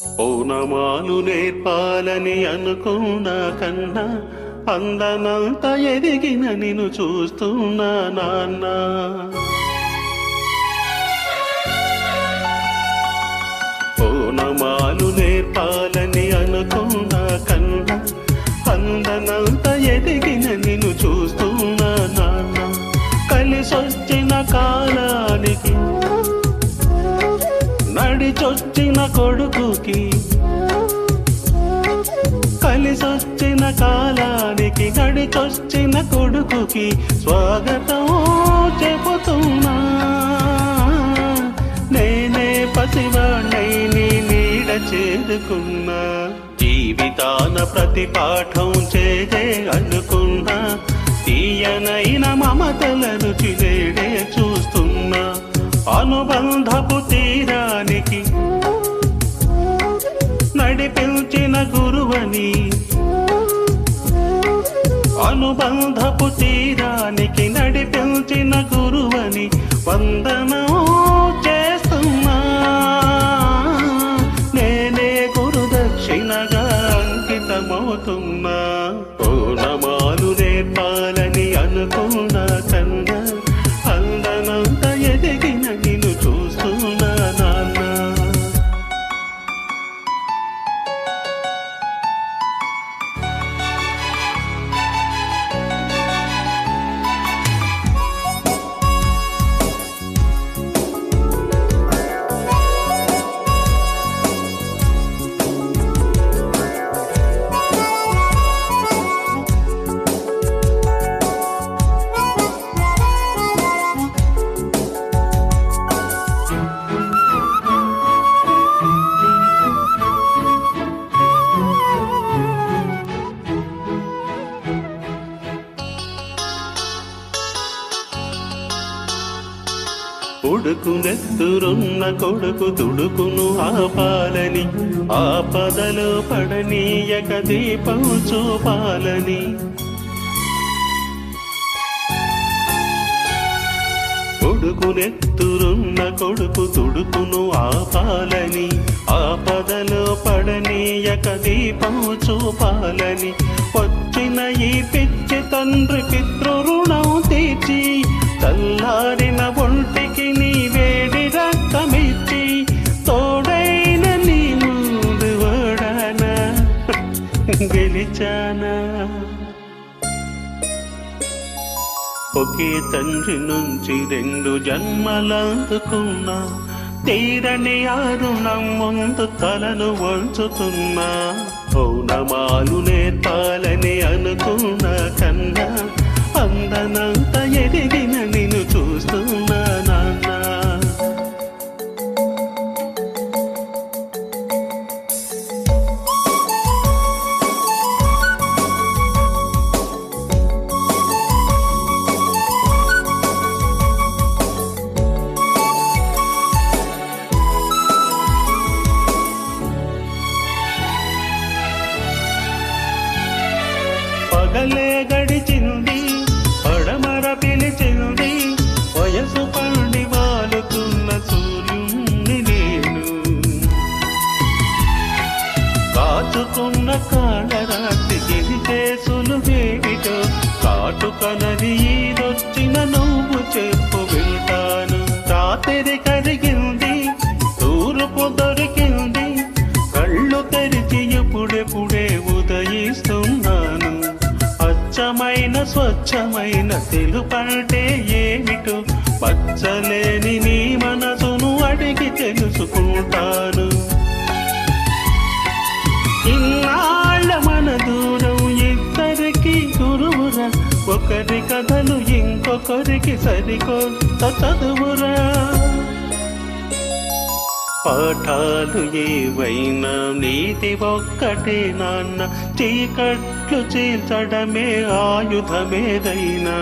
పౌనమాలు నేర్పాలని అనుకున్నా కన్నా అందనంత ఎదిగిన నిన్ను చూస్తున్నా నాన్న. పౌనమాలు నేర్పాలని అనుకున్నా కన్నా అందనంత ఎదిగిన నిన్ను చూస్తున్నా నాన్న. కలిసొచ్చిన కాలానికి నడిచొచ్చిన కొడుకుకి, కలిసొచ్చిన కాలానికి నడిచొచ్చిన కొడుకుకి స్వాగతం చెబుతున్నా. నేనే పసివాణ్ణై నీ నీడ చేరుకున్నా. జీవితాన ప్రతి పాఠం చేదే అనుకున్నా. తీయనైన మమతల రుచి నేడే చూస్తున్నా. అనుబంధపు తీరానికి నడిపించిన గురువని, అనుబంధపు తీరానికి నడిపించిన గురువని వందనం చేస్తున్నా. నేనే గురుదక్షిణగా అంకితమవుతున్నా. పౌనమాలు నేర్పాలని అనుకున్నా కన్నా అందనంత ఎదిగిన నిన్ను చూస్తున్నా నాన్న. ఉడుకునెత్తురున్న కొడుకు తుడుకును ఆపాలని, ఆపదలో పడనీయక దీపం చూపాలని. ఉడుకునెత్తురున్న కొడుకు తుడుకును ఆపాలని, ఆపదలో పడనీయక దీపం చూపాలని. వచ్చిన ఈ పిచ్చి తండ్రి పితృరుణం తీర్చి చల్లారిన ఒంటికి నీ వేడి రక్తమిచ్చి తోడైన నీ ముందు ఓడానా గెలిచానా. ఒకే తండ్రి నుంచి 2 జన్మలందుకున్నా. తీరని ఆ రుణం ముందు తలను వంచుతున్నా. పౌనమాలు నేర్పాలని అనుకున్నా కన్నా అందనంత ఎదిగిన నిన్ను చూస్తున్నా నాన్న. పగలే గడిచింది, పడమర పిలిచింది, వయసు పండి వాలుతున్న సూర్యుణ్ణి నేను. కాచుకున్న కాళరాత్రి గిరితే సులువేమిటో, కాటుకనది ఈదొచ్చిన నువ్వు చెప్పు వింటాను. రాత్రి కరిగింది, తూర్పు దొరికింది, కళ్ళు తెరిచి ఎప్పుడెప్పుడే ఉదయిస్తున్నాను. స్వచ్ఛమైన స్వచ్ఛమైన తెలుపంటే ఏమిటో, పచ్చలేని నీ మనసును అడిగి తెలుసుకుంటాను. ఇన్నాళ్ళ మన దూరం ఇద్దరికి గురువురా, ఒకరి కథలు ఇంకొకరికి సరికొత్త చదువురా. పాఠాలు ఏవైనా నీతి ఒక్కటే నాన్న. చీకట్లు చీల్చడమే ఆయుధమేదైనా.